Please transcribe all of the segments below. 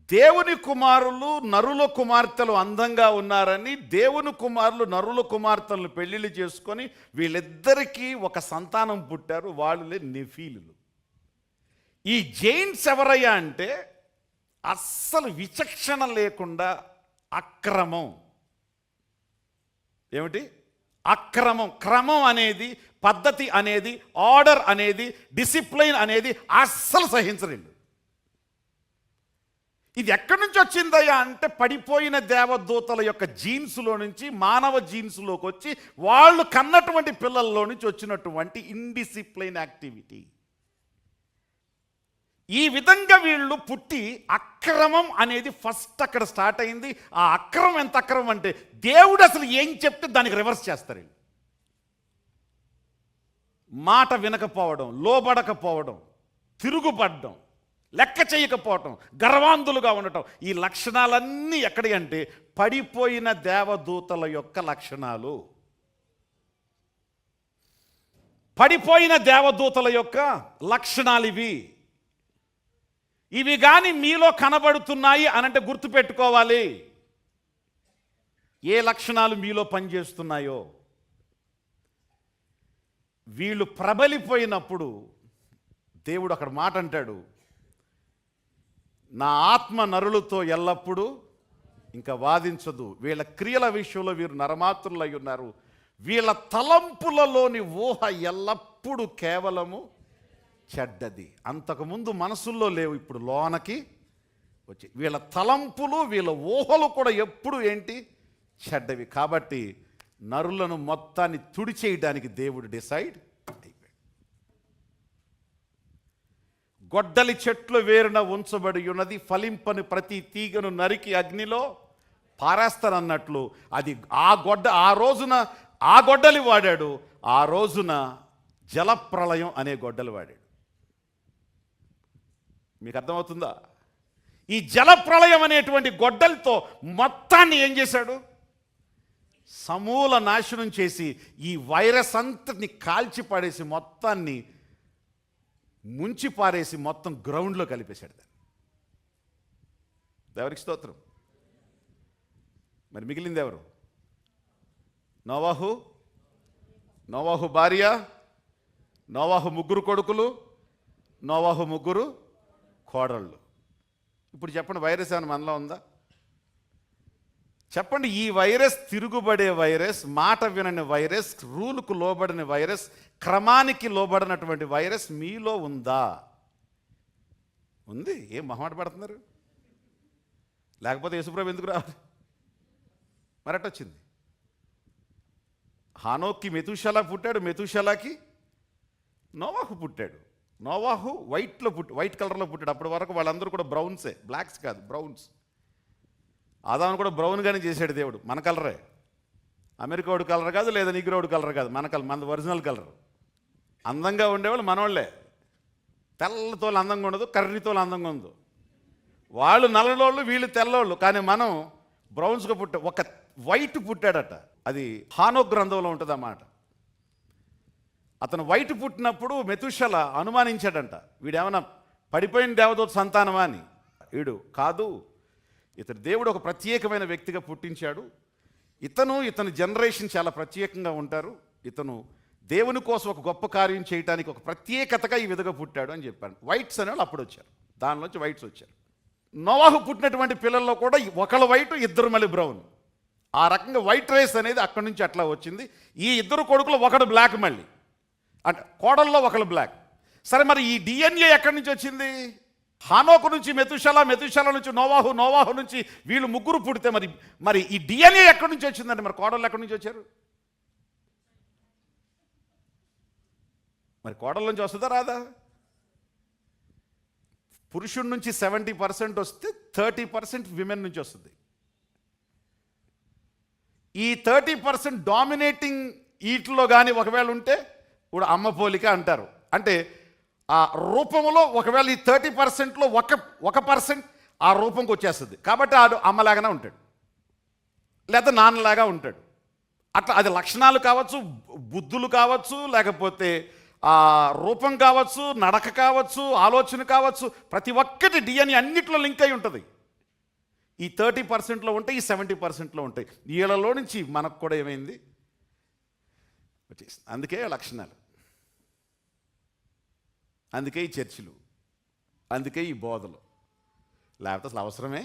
దేవుని కుమారులు నరుల కుమార్తెలు అందంగా ఉన్నారని దేవుని కుమారులు నరుల కుమార్తెలను పెళ్లిళ్ళు చేసుకొని వీళ్ళిద్దరికీ ఒక సంతానం పుట్టారు. వాళ్ళే నెఫీలులు. ఈ జైంట్స్ ఎవరయ్యా అంటే అస్సలు విచక్షణ లేకుండా అక్రమం. ఏమిటి? అక్రమం. క్రమం అనేది, పద్ధతి అనేది, ఆర్డర్ అనేది, డిసిప్లైన్ అనేది అస్సలు సహించలేదు. ఇది ఎక్కడి నుంచి వచ్చిందయ్యా అంటే పడిపోయిన దేవదూతల యొక్క జీన్స్లో నుంచి మానవ జీన్స్లోకి వచ్చి వాళ్ళు కన్నటువంటి పిల్లల్లో నుంచి వచ్చినటువంటి ఇండిసిప్లైన్ యాక్టివిటీ. ఈ విధంగా వీళ్ళు పుట్టి అక్రమం అనేది ఫస్ట్ అక్కడ స్టార్ట్ అయింది. ఆ అక్రమం ఎంత అక్రమం అంటే దేవుడు అసలు ఏం చెప్తే దానికి రివర్స్ చేస్తారు వీళ్ళు. మాట వినకపోవడం, లోబడకపోవడం, తిరుగుబడ్డం, లెక్క చేయకపోవటం, గర్వాంధులుగా ఉండటం, ఈ లక్షణాలన్నీ ఎక్కడి అంటే పడిపోయిన దేవదూతల యొక్క లక్షణాలు. పడిపోయిన దేవదూతల యొక్క లక్షణాలు ఇవి. ఇవి కానీ మీలో కనబడుతున్నాయి అనంటే గుర్తుపెట్టుకోవాలి ఏ లక్షణాలు మీలో పనిచేస్తున్నాయో. వీళ్ళు ప్రబలిపోయినప్పుడు దేవుడు అక్కడ మాట అంటాడు, నా ఆత్మ నరులతో ఎల్లప్పుడూ ఇంకా వాదించదు, వీళ్ళ క్రియల విషయంలో వీరు నరమాత్రులై ఉన్నారు, వీళ్ళ తలంపులలోని ఊహ ఎల్లప్పుడూ కేవలము చెడ్డది. అంతకుముందు మనసుల్లో లేవు, ఇప్పుడు లోనకి వచ్చి వీళ్ళ తలంపులు వీళ్ళ ఊహలు కూడా ఎప్పుడు ఏంటి? చెడ్డవి. కాబట్టి నరులను మొత్తాన్ని తుడిచేయడానికి దేవుడు డిసైడ్ అయిపోయాడు. గొడ్డలి చెట్లు వేరున ఉంచబడి ఉన్నది, ఫలింపని ప్రతి తీగను నరికి అగ్నిలో పారేస్తానన్నట్లు అది ఆ రోజున ఆ గొడ్డలి వాడాడు, ఆ రోజున జలప్రళయం అనే గొడ్డలి వాడాడు. మీకు అర్థమవుతుందా? ఈ జలప్రళయం అనేటువంటి గొడ్డలతో మొత్తాన్ని ఏం చేశాడు? సమూల నాశనం చేసి ఈ వైరస్ అంతటిని కాల్చి పాడేసి మొత్తాన్ని ముంచి పారేసి మొత్తం గ్రౌండ్లో కలిపేశాడు. దేవునికి స్తోత్రం. మరి మిగిలింది ఎవరు? నోవాహు భార్య, నోవాహు ముగ్గురు కొడుకులు, నోవాహు ముగ్గురు కోడళ్ళు. ఇప్పుడు చెప్పండి, వైరస్ ఏమైనా మనలో ఉందా? చెప్పండి. ఈ వైరస్ తిరుగుబడే వైరస్, మాట వినని వైరస్, రూలుకు లోబడిన వైరస్, క్రమానికి లోబడినటువంటి వైరస్ మీలో ఉందా? ఉంది. ఏం మొహమాట పడుతున్నారు? లేకపోతే యేసుప్రభు ఎందుకు రావాలి? మరటొచ్చింది. హానోక్కి మెతూషలా పుట్టాడు, మెతూషలాకి నోవాహు పుట్టాడు. నోవాహు వైట్ కలర్లో పుట్టాడు. అప్పటి వరకు వాళ్ళందరూ కూడా బ్రౌన్సే, బ్లాక్స్ కాదు, బ్రౌన్స్. ఆదామును కూడా బ్రౌన్గానే చేశాడు దేవుడు, మన కలరే. అమెరికాడు కలర్ కాదు, లేదా నిగ్రోడు కలర్ కాదు, మన ఒరిజినల్ కలర్. అందంగా ఉండేవాళ్ళు మనోళ్ళే. తెల్లతోలు అందంగా ఉండదు, కర్రీతోలు అందంగా ఉండదు. వాళ్ళు నల్లలోళ్ళు, వీళ్ళు తెల్లోళ్ళు. కానీ మనం బ్రౌన్స్గా ఒక వైట్ పుట్టాడట. అది హానోక్ గ్రంథంలో ఉంటుంది అన్నమాట. అతను వైట్ పుట్టినప్పుడు మెతుషల అనుమానించాడంట, వీడేమన్నా పడిపోయిన దేవదూత సంతానమా అని. వీడు కాదు, ఇతను దేవుడు ఒక ప్రత్యేకమైన వ్యక్తిగా పుట్టించాడు. ఇతని జనరేషన్ చాలా ప్రత్యేకంగా ఉంటారు. ఇతను దేవుని కోసం ఒక గొప్ప కార్యం చేయడానికి ఒక ప్రత్యేకతగా ఈ విధంగా పుట్టాడు అని చెప్పాడు. వైట్స్ అనేవాళ్ళు అప్పుడు వచ్చారు, దానిలోంచి వైట్స్ వచ్చారు. నోవాహు పుట్టినటువంటి పిల్లల్లో కూడా ఒకళ్ళు వైట్, ఇద్దరు మళ్ళీ బ్రౌన్. ఆ రకంగా వైట్ రేస్ అనేది అక్కడి నుంచి అట్లా వచ్చింది. ఈ ఇద్దరు కొడుకులు ఒకడు బ్లాక్, మళ్ళీ అంటే కోడల్లో ఒకళ్ళు బ్లాక్. సరే, మరి ఈ డిఎన్ఏ ఎక్కడి నుంచి వచ్చింది? హానోకు నుంచి మెతుషల, మెతుషల నుంచి నోవాహు, నోవాహు నుంచి వీళ్ళు ముగ్గురు పుడితే మరి ఈ డిఎన్ఏ ఎక్కడి నుంచి వచ్చిందండి? మరి కోడళ్ళు ఎక్కడి నుంచి వచ్చారు? మరి కోడళ్ళ నుంచి వస్తుందా రాదా? పురుషుడి నుంచి 70% వస్తే 30% విమెన్ నుంచి వస్తుంది. ఈ 30% డామినేటింగ్ వీటిలో కానీ ఒకవేళ ఉంటే ఇప్పుడు అమ్మ పోలిక అంటారు. అంటే ఆ రూపంలో ఒకవేళ ఈ 30%లో ఒక పర్సెంట్ ఆ రూపంకి వచ్చేస్తుంది. కాబట్టి ఆడు అమ్మలాగానే ఉంటాడు, లేదా నాన్నలాగా ఉంటాడు. అట్లా అది లక్షణాలు కావచ్చు, బుద్ధులు కావచ్చు, లేకపోతే రూపం కావచ్చు, నడక కావచ్చు, ఆలోచన కావచ్చు, ప్రతి ఒక్కటి డిఎన్ఏ అన్నిట్లో లింక్ అయి ఉంటుంది. ఈ 30%లో ఉంటాయి, ఈ 70%లో ఉంటాయి. వీళ్ళలో నుంచి మనకు కూడా ఏమైంది వచ్చేసింది. అందుకే లక్షణాలు, అందుకే ఈ చర్చిలు, అందుకే ఈ బోధలు. లేకపోతే అసలు అవసరమే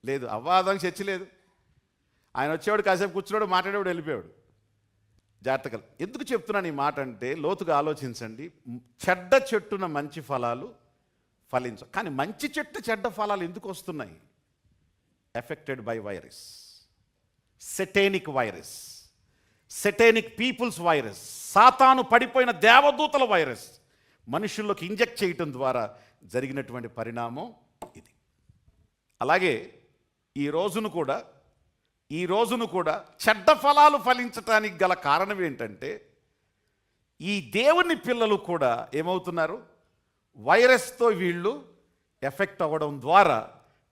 లేదు. అవ్వాదానికి చర్చి లేదు. ఆయన వచ్చేవాడు, కాసేపు కూర్చున్నాడు, మాట్లాడేవాడు, వెళ్ళిపోయాడు. జాగ్రత్తగా ఎందుకు చెప్తున్నాను ఈ మాట అంటే, లోతుగా ఆలోచించండి. చెడ్డ చెట్టున మంచి ఫలాలు ఫలించవు. కానీ మంచి చెట్టు చెడ్డ ఫలాలు ఎందుకు వస్తున్నాయి? Affected by virus, satanic virus, satanic peoples virus, సాతాను పడిపోయిన దేవదూతల వైరస్ మనుషుల్లోకి ఇంజెక్ట్ చేయటం ద్వారా జరిగినటువంటి పరిణామం ఇది. అలాగే ఈ రోజును కూడా చెడ్డ ఫలాలు ఫలించటానికి గల కారణం ఏంటంటే, ఈ దేవుని పిల్లలు కూడా ఏమవుతున్నారు? వైరస్తో వీళ్ళు ఎఫెక్ట్ అవ్వడం ద్వారా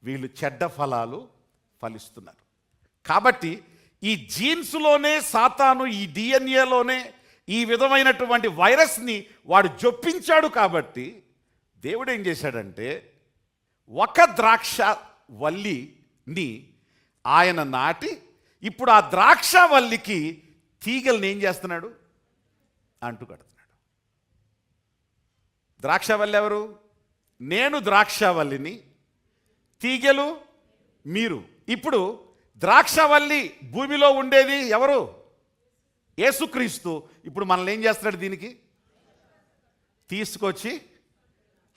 వీళ్ళు చెడ్డ ఫలాలు ఫలిస్తున్నారు. కాబట్టి ఈ జీన్స్లోనే సాతాను, ఈ డిఎన్ఏలోనే ఈ విధమైనటువంటి వైరస్ని వాడు జొప్పించాడు. కాబట్టి దేవుడు ఏం చేశాడంటే, ఒక ద్రాక్ష వల్లిని ఆయన నాటి, ఇప్పుడు ఆ ద్రాక్ష వల్లికి తీగల్ని ఏం చేస్తున్నాడు? అంటుకడుతున్నాడు. ద్రాక్షవల్లి ఎవరు? నేను ద్రాక్షవల్లిని, తీగలు మీరు. ఇప్పుడు ద్రాక్షవల్లి భూమిలో ఉండేది ఎవరు? యేసుక్రీస్తు. ఇప్పుడు మనల్ని ఏం చేస్తున్నాడు? దీనికి తీసుకొచ్చి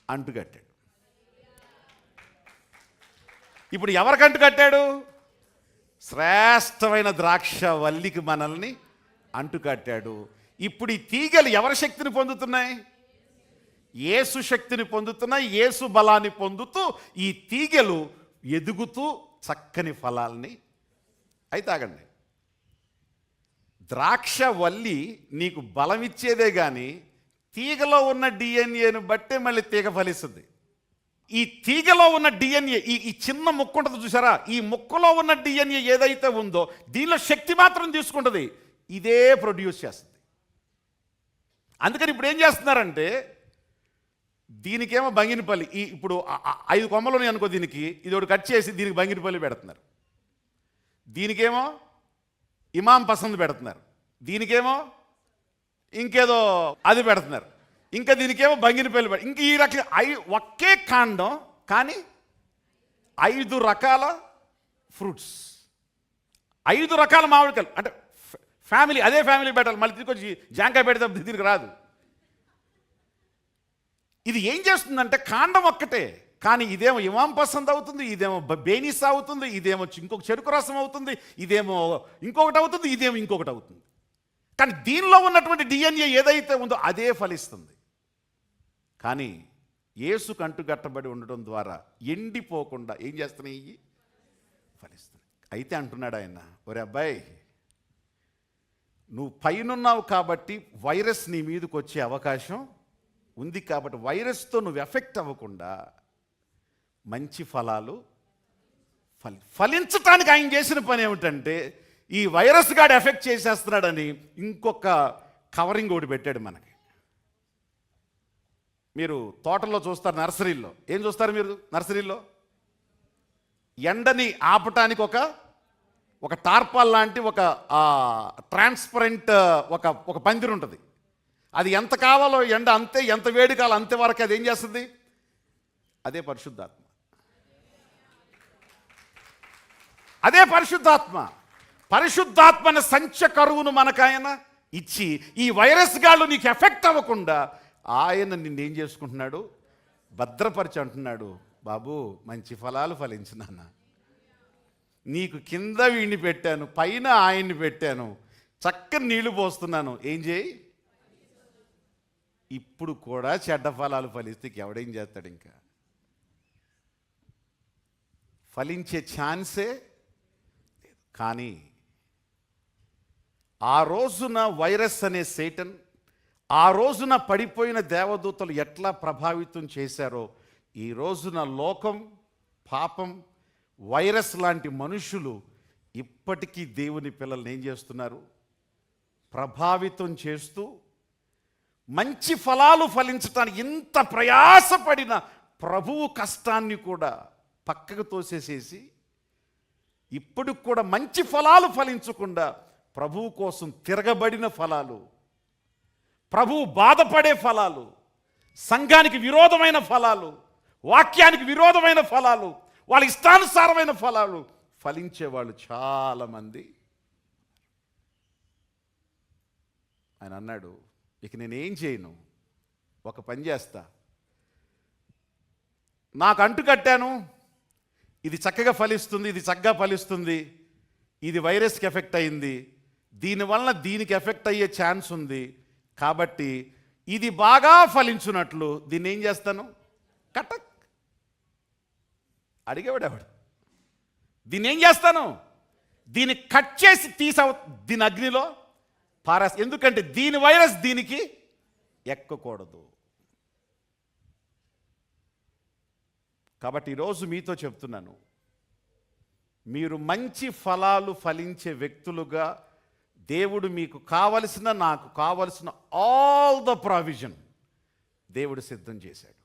అంటుకట్టాడు. ఇప్పుడు ఎవరికి అంటుకట్టాడు? శ్రేష్టమైన ద్రాక్షవల్లికి మనల్ని అంటుకట్టాడు. ఇప్పుడు ఈ తీగలు ఎవరి శక్తిని పొందుతున్నాయి? యేసు శక్తిని పొందుతున్నాయి. యేసు బలాన్ని పొందుతూ ఈ తీగలు ఎదుగుతూ చక్కని ఫలాల్ని. అయితే ఆగండి, ద్రాక్షవల్లి నీకు బలం ఇచ్చేదే కానీ తీగలో ఉన్న డిఎన్ఏను బట్టే మళ్ళీ తీగ ఫలిస్తుంది. ఈ తీగలో ఉన్న డిఎన్ఏ, ఈ చిన్న ముక్క ఉంటుంది చూసారా, ఈ ముక్కలో ఉన్న డిఎన్ఏ ఏదైతే ఉందో దీనిలో శక్తి మాత్రం తీసుకుంటుంది, ఇదే ప్రొడ్యూస్ చేస్తుంది. అందుకని ఇప్పుడు ఏం చేస్తున్నారంటే, దీనికేమో బంగినపల్లి, ఇప్పుడు 5 కొమ్మలు ఉన్నాయి అనుకో, దీనికి ఇది ఒకటి కట్ చేసి దీనికి బంగినపల్లి పెడుతున్నారు. దీనికేమో ఇమాం పసంద్ పెడుతున్నారు. దీనికేమో ఇంకేదో అది పెడుతున్నారు. ఇంకా దీనికేమో బంగినపల్లి పెడతారు. ఇంక ఈ రకంగా ఒకే కాండం కానీ 5 రకాల ఫ్రూట్స్, 5 రకాల మామిడికాయలు. అంటే ఫ్యామిలీ, అదే ఫ్యామిలీ పెట్టాలి. మళ్ళీ తీసుకొచ్చి జాంకాయ పెడితే దీనికి రాదు. ఇది ఏం చేస్తుందంటే, కాండం ఒక్కటే కానీ ఇదేమో ఇమాం పసంద్ అవుతుంది, ఇదేమో బేనిసా అవుతుంది, ఇదేమో ఇంకొక చెరుకు రసం అవుతుంది, ఇదేమో ఇంకొకటి అవుతుంది, ఇదేమో ఇంకొకటి అవుతుంది. కానీ దీనిలో ఉన్నటువంటి డిఎన్ఏ ఏదైతే ఉందో అదే ఫలిస్తుంది. కానీ యేసు కంటుగట్టబడి ఉండడం ద్వారా ఎండిపోకుండా ఏం చేస్తున్నాయి? ఇవి ఫలిస్తున్నాయి. అయితే అంటున్నాడు ఆయన, ఒరే అబ్బాయి, నువ్వు పైనున్నావు కాబట్టి వైరస్ నీ మీదకి వచ్చే అవకాశం ఉంది. కాబట్టి వైరస్తో నువ్వు ఎఫెక్ట్ అవ్వకుండా మంచి ఫలాలు ఫలించటానికి ఆయన చేసిన పని ఏమిటంటే, ఈ వైరస్ గాడు ఎఫెక్ట్ చేసేస్తున్నాడని ఇంకొక కవరింగ్ ఒకటి పెట్టాడు మనకి. మీరు తోటల్లో చూస్తారు, నర్సరీల్లో ఏం చూస్తారు మీరు? నర్సరీలో ఎండని ఆపటానికి ఒక టార్పాల్ లాంటి ఒక ట్రాన్స్పరెంట్ ఒక పందిరి ఉంటుంది. అది ఎంత కావాలో ఎండ అంతే, ఎంత వేడి కావాలో అంతే వరకు అది ఏం చేస్తుంది? అదే పరిశుద్ధాత్మ. అదే పరిశుద్ధాత్మన సంచ కరువును మనకాయన ఇచ్చి, ఈ వైరస్ గాళ్ళు నీకు ఎఫెక్ట్ అవ్వకుండా ఆయన నిన్నేం చేసుకుంటున్నాడు? భద్రపరిచి అంటున్నాడు, బాబు మంచి ఫలాలు ఫలించినాన్న, నీకు కింద వీడిని పెట్టాను, పైన ఆయన్ని పెట్టాను, చక్కని నీళ్లు పోస్తున్నాను, ఏం చేయి? ఇప్పుడు కూడా చెడ్డ ఫలాలు ఫలిస్తే ఎవడేం చేస్తాడు? ఇంకా ఫలించే ఛాన్సే లేదు. కానీ ఆ రోజున వైరస్ అనే సేటన్, ఆ రోజున పడిపోయిన దేవదూతలు ఎట్లా ప్రభావితం చేశారో, ఈ రోజున లోకం, పాపం, వైరస్ లాంటి మనుషులు ఇప్పటికీ దేవుని పిల్లల్ని ఏం చేస్తున్నారు? ప్రభావితం చేస్తూ మంచి ఫలాలు ఫలించటానికి ఇంత ప్రయాసపడిన ప్రభువు కష్టాన్ని కూడా పక్కకు తోసేసేసి ఇప్పుడు కూడా మంచి ఫలాలు ఫలించకుండా ప్రభువు కోసం తిరగబడిన ఫలాలు, ప్రభువు బాధపడే ఫలాలు, సంఘానికి విరోధమైన ఫలాలు, వాక్యానికి విరోధమైన ఫలాలు, వాళ్ళ ఇష్టానుసారమైన ఫలాలు ఫలించేవాళ్ళు చాలామంది. ఆయన అన్నాడు, ఇక నేనేం చేయను, ఒక పని చేస్తా. నాకు అంటు కట్టాను, ఇది చక్కగా ఫలిస్తుంది, ఇది చక్కగా ఫలిస్తుంది, ఇది వైరస్కి ఎఫెక్ట్ అయింది, దీనివల్ల దీనికి ఎఫెక్ట్ అయ్యే ఛాన్స్ ఉంది, కాబట్టి ఇది బాగా ఫలించున్నట్లు దీన్ని ఏం చేస్తాను, కటక్ అడిగేవాడు ఎవడు, దీన్ని ఏం చేస్తాను, దీన్ని కట్ చేసి దీని అగ్నిలో పారేస్తా, ఎందుకంటే దీని వైరస్ దీనికి ఎక్కకూడదు. కాబట్టి ఈరోజు మీతో చెప్తున్నాను, మీరు మంచి ఫలాలు ఫలించే వ్యక్తులుగా దేవుడు మీకు కావలసిన, నాకు కావలసిన ఆల్ ద ప్రావిజన్ దేవుడు సిద్ధం చేశాడు.